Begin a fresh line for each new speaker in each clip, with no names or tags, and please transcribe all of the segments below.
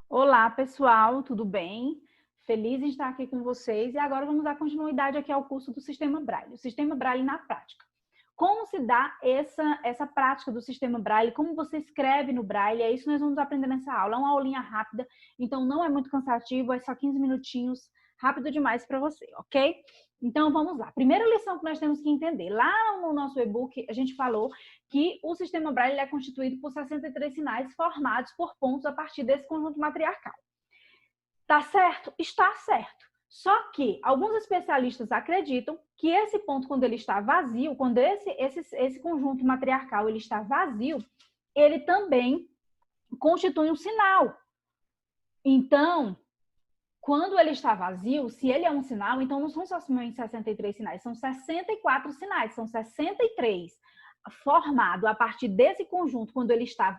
Olá, pessoal, tudo bem? Feliz em estar aqui com vocês e agora vamos dar continuidade aqui ao curso do Sistema Braille, o Sistema Braille na prática. Como se dá essa prática do Sistema Braille, como você escreve no Braille, é isso que nós vamos aprender nessa aula. É uma aulinha rápida, então não é muito cansativo, é só 15 minutinhos, rápido demais para você, ok? Então vamos lá. Primeira lição que nós temos que entender, lá no nosso e-book a gente falou que o Sistema Braille é constituído por 63 sinais formados por pontos a partir desse conjunto matriarcal. Tá certo? Está certo. Só que alguns especialistas acreditam que esse ponto, quando ele está vazio, quando esse conjunto matriarcal ele está vazio, ele também constitui um sinal. Então, quando ele está vazio, se ele é um sinal, então não são só 63 sinais, são 64 sinais, são 63 formado a partir desse conjunto, quando ele está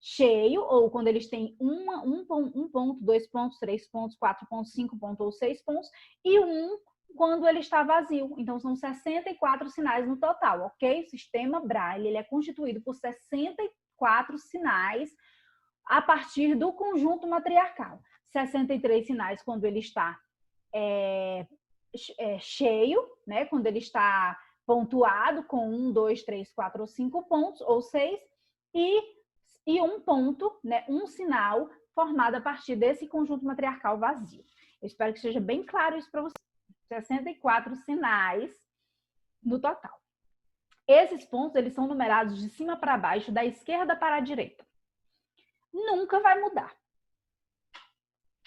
cheio, ou quando eles têm um ponto, 2 pontos, 3 pontos, 4 pontos, 5 pontos ou 6 pontos, e quando ele está vazio. Então, são 64 sinais no total, ok? O Sistema Braille ele é constituído por 64 sinais a partir do conjunto matriarcal. 63 sinais quando ele está cheio, né? Quando ele está pontuado com 1, 2, 3, 4 ou 5 pontos, ou 6, e um ponto, né, um sinal formado a partir desse conjunto matriarcal vazio. Eu espero que seja bem claro isso para vocês. 64 sinais no total. Esses pontos, eles são numerados de cima para baixo, da esquerda para a direita. Nunca vai mudar.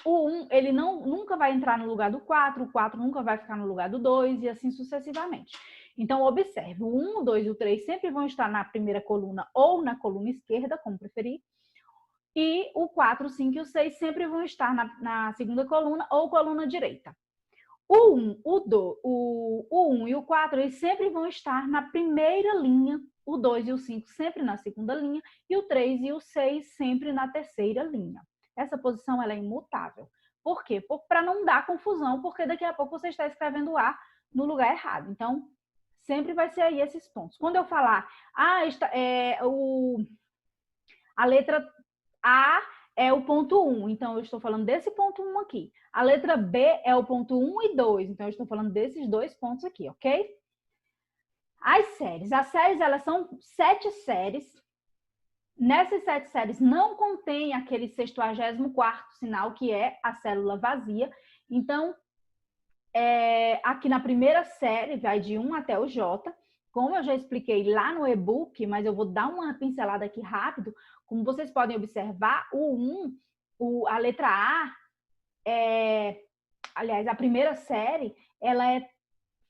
O 1, ele nunca vai entrar no lugar do 4, o 4 nunca vai ficar no lugar do 2 e assim sucessivamente. Então, observe, o 1, o 2 e o 3 sempre vão estar na primeira coluna ou na coluna esquerda, como preferir. E o 4, o 5 e o 6 sempre vão estar na segunda coluna ou coluna direita. O 1, o 1 e o 4, eles sempre vão estar na primeira linha, o 2 e o 5 sempre na segunda linha, e o 3 e o 6 sempre na terceira linha. Essa posição ela é imutável. Por quê? Para não dar confusão, porque daqui a pouco você está escrevendo A no lugar errado. Então, sempre vai ser aí esses pontos. Quando eu falar, a letra A é o ponto 1, então eu estou falando desse ponto 1 aqui. A letra B é o ponto 1 e 2, então eu estou falando desses dois pontos aqui, ok? As séries elas são 7 séries. Nessas 7 séries não contém aquele 64º sinal, que é a célula vazia. Então, aqui na primeira série, vai de 1 até o J. Como eu já expliquei lá no e-book, mas eu vou dar uma pincelada aqui rápido. Como vocês podem observar, a letra A, aliás, a primeira série, ela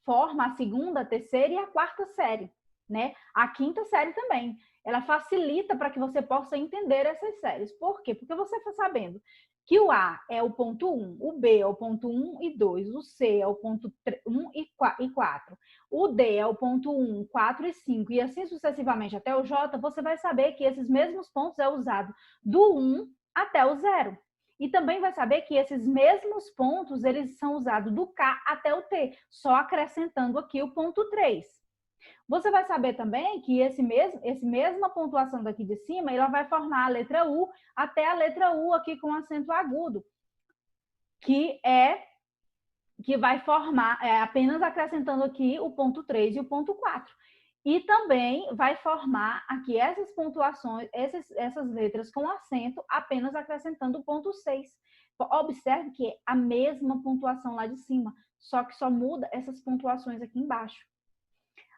forma a segunda, a terceira e a quarta série, né? A quinta série também. Ela facilita para que você possa entender essas séries. Por quê? Porque você está sabendo que o A é o ponto 1, o B é o ponto 1 e 2, o C é o ponto 1 e 4, o D é o ponto 1, 4 e 5, e assim sucessivamente até o J, você vai saber que esses mesmos pontos é usado do 1 até o 0. E também vai saber que esses mesmos pontos, eles são usados do K até o T, só acrescentando aqui o ponto 3. Você vai saber também que essa mesma pontuação daqui de cima, ela vai formar a letra U até a letra U aqui com acento agudo, que vai formar, apenas acrescentando aqui o ponto 3 e o ponto 4. E também vai formar aqui essas pontuações, essas letras com acento, apenas acrescentando o ponto 6. Observe que é a mesma pontuação lá de cima, só que só muda essas pontuações aqui embaixo.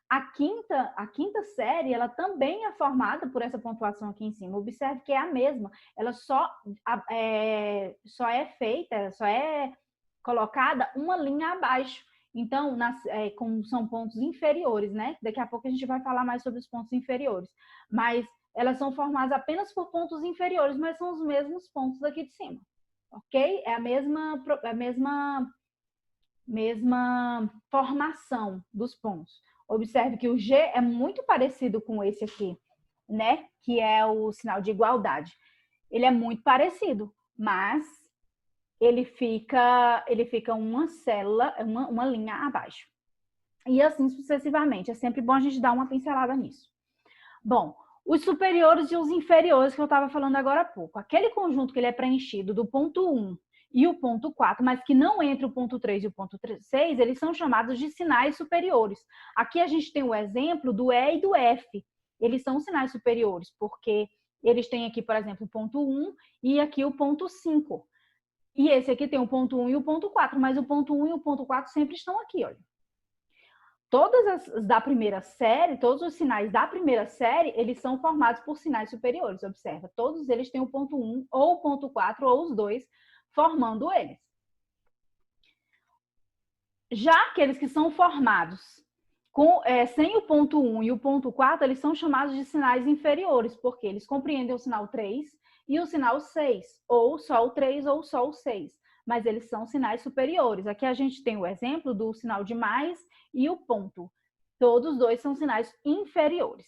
A quinta série, ela também é formada por essa pontuação aqui em cima. Observe que é a mesma. Ela só é colocada uma linha abaixo. Então, como são pontos inferiores, né? Daqui a pouco a gente vai falar mais sobre os pontos inferiores. Mas elas são formadas apenas por pontos inferiores, mas são os mesmos pontos aqui de cima. Ok? É a mesma formação dos pontos. Observe que o G é muito parecido com esse aqui, né? Que é o sinal de igualdade. Ele é muito parecido, mas ele fica uma célula, uma linha abaixo. E assim sucessivamente. É sempre bom a gente dar uma pincelada nisso. Bom, os superiores e os inferiores que eu estava falando agora há pouco. Aquele conjunto que ele é preenchido do ponto 1 e o ponto 4, mas que não entre o ponto 3 e o ponto 6, eles são chamados de sinais superiores. Aqui a gente tem o exemplo do E e do F. Eles são sinais superiores, porque eles têm aqui, por exemplo, o ponto 1 e aqui o ponto 5. E esse aqui tem o ponto 1 e o ponto 4, mas o ponto 1 e o ponto 4 sempre estão aqui, olha. Todas as da primeira série, todos os sinais da primeira série, eles são formados por sinais superiores, observa. Todos eles têm o ponto 1 ou o ponto 4 ou os dois, formando eles. Já aqueles que são formados sem o ponto 1 e o ponto 4, eles são chamados de sinais inferiores, porque eles compreendem o sinal 3 e o sinal 6, ou só o 3 ou só o 6. Mas eles são sinais superiores. Aqui a gente tem o exemplo do sinal de mais e o ponto. Todos os dois são sinais inferiores.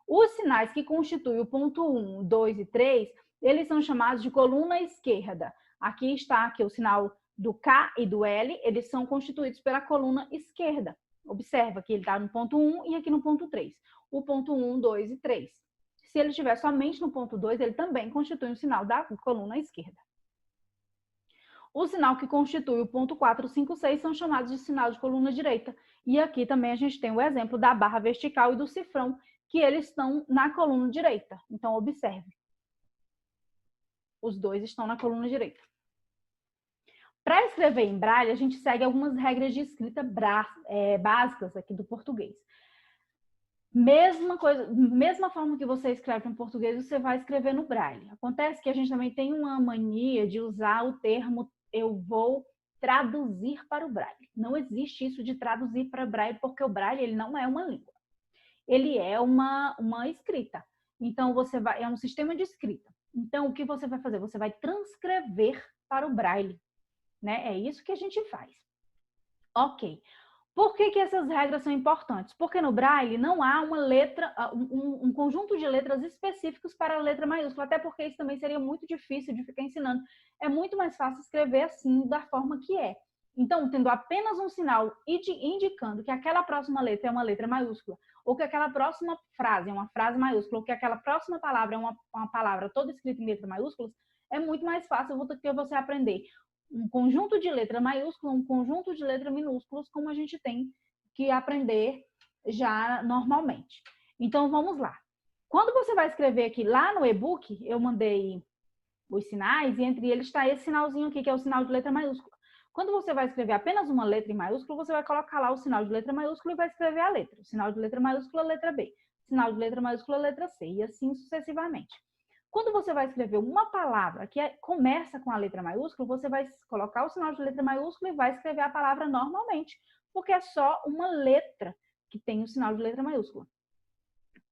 Os sinais que constituem o ponto 1, 2 e 3, eles são chamados de coluna esquerda. Aqui está aqui o sinal do K e do L, eles são constituídos pela coluna esquerda. Observa que ele está no ponto 1 e aqui no ponto 3. O ponto 1, 2 e 3. Se ele estiver somente no ponto 2, ele também constitui um sinal da coluna esquerda. O sinal que constitui o ponto 4, 5, 6 são chamados de sinal de coluna direita. E aqui também a gente tem o exemplo da barra vertical e do cifrão, que eles estão na coluna direita. Então, observe. Os dois estão na coluna direita. Para escrever em braille, a gente segue algumas regras de escrita básicas aqui do português. Mesma forma que você escreve no português, você vai escrever no braille. Acontece que a gente também tem uma mania de usar o termo eu vou traduzir para o braille. Não existe isso de traduzir para o braille, porque o braille ele não é uma língua. Ele é uma escrita. Então, é um sistema de escrita. Então, o que você vai fazer? Você vai transcrever para o braille. Né? É isso que a gente faz. Ok. Por que essas regras são importantes? Porque no braille não há uma letra, um conjunto de letras específicos para a letra maiúscula, até porque isso também seria muito difícil de ficar ensinando. É muito mais fácil escrever assim, da forma que é. Então, tendo apenas um sinal indicando que aquela próxima letra é uma letra maiúscula, ou que aquela próxima frase é uma frase maiúscula, ou que aquela próxima palavra é uma palavra toda escrita em letras maiúsculas, é muito mais fácil do que você aprender um conjunto de letra maiúscula, um conjunto de letras minúsculas, como a gente tem que aprender já normalmente. Então, vamos lá. Quando você vai escrever aqui, lá no e-book, eu mandei os sinais, e entre eles está esse sinalzinho aqui, que é o sinal de letra maiúscula. Quando você vai escrever apenas uma letra em maiúsculo, você vai colocar lá o sinal de letra maiúscula e vai escrever a letra. O sinal de letra maiúscula, letra B. Sinal de letra maiúscula, letra C. E assim sucessivamente. Quando você vai escrever uma palavra que começa com a letra maiúscula, você vai colocar o sinal de letra maiúscula e vai escrever a palavra normalmente, porque é só uma letra que tem o sinal de letra maiúscula.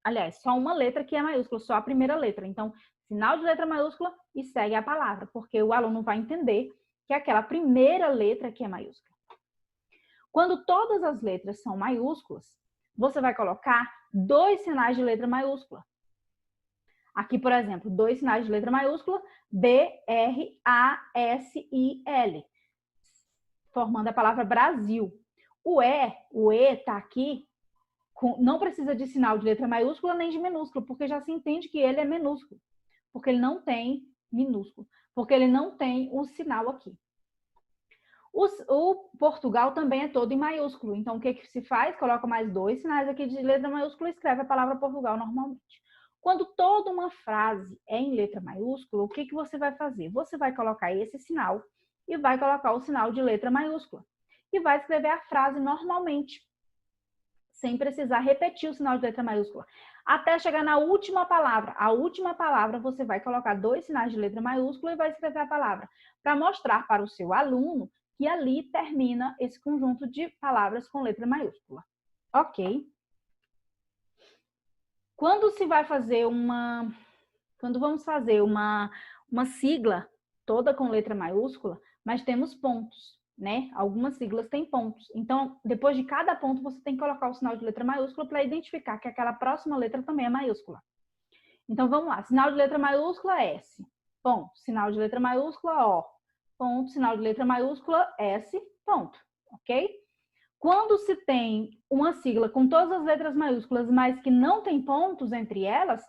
Aliás, só uma letra que é maiúscula, só a primeira letra. Então, sinal de letra maiúscula e segue a palavra, porque o aluno vai entender que é aquela primeira letra que é maiúscula. Quando todas as letras são maiúsculas, você vai colocar 2 sinais de letra maiúscula. Aqui, por exemplo, 2 sinais de letra maiúscula, B, R, A, S, I, L, formando a palavra Brasil. O E está aqui, não precisa de sinal de letra maiúscula nem de minúsculo, porque já se entende que ele é minúsculo, porque ele não tem minúsculo, porque ele não tem o sinal aqui. O Portugal também é todo em maiúsculo, então o que se faz? Coloca mais 2 sinais aqui de letra maiúscula e escreve a palavra Portugal normalmente. Quando toda uma frase é em letra maiúscula, o que você vai fazer? Você vai colocar esse sinal e vai colocar o sinal de letra maiúscula. E vai escrever a frase normalmente, sem precisar repetir o sinal de letra maiúscula. Até chegar na última palavra. A última palavra você vai colocar 2 sinais de letra maiúscula e vai escrever a palavra, para mostrar para o seu aluno que ali termina esse conjunto de palavras com letra maiúscula. Ok? Quando vamos fazer uma sigla toda com letra maiúscula, mas temos pontos, né? Algumas siglas têm pontos. Então, depois de cada ponto, você tem que colocar o sinal de letra maiúscula para identificar que aquela próxima letra também é maiúscula. Então, vamos lá. Sinal de letra maiúscula, S. Ponto. Sinal de letra maiúscula, O. Ponto. Sinal de letra maiúscula, S. Ponto. Ok? Quando se tem uma sigla com todas as letras maiúsculas, mas que não tem pontos entre elas,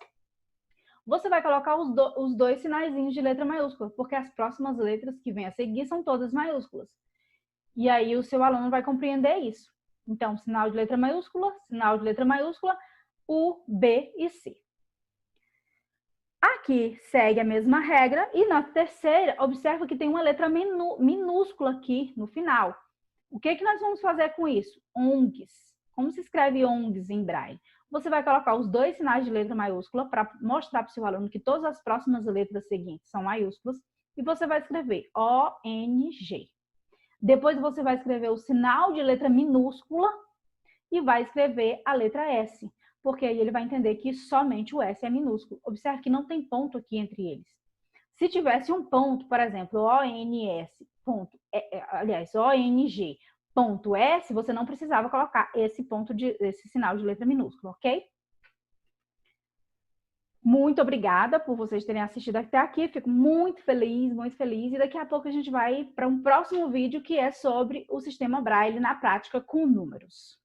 você vai colocar os dois sinaizinhos de letra maiúscula, porque as próximas letras que vêm a seguir são todas maiúsculas. E aí o seu aluno vai compreender isso. Então, sinal de letra maiúscula, U, B e C. Aqui segue a mesma regra e na terceira, observa que tem uma letra minúscula aqui no final. O que nós vamos fazer com isso? ONGs. Como se escreve ONGs em Braille? Você vai colocar os dois sinais de letra maiúscula para mostrar para o seu aluno que todas as próximas letras seguintes são maiúsculas e você vai escrever ONG. Depois você vai escrever o sinal de letra minúscula e vai escrever a letra S, porque aí ele vai entender que somente o S é minúsculo. Observe que não tem ponto aqui entre eles. Se tivesse um ponto, por exemplo, ONS, ponto, ONG, ponto S, você não precisava colocar esse sinal de letra minúscula, ok? Muito obrigada por vocês terem assistido até aqui. Fico muito feliz, muito feliz. E daqui a pouco a gente vai para um próximo vídeo que é sobre o sistema Braille na prática com números.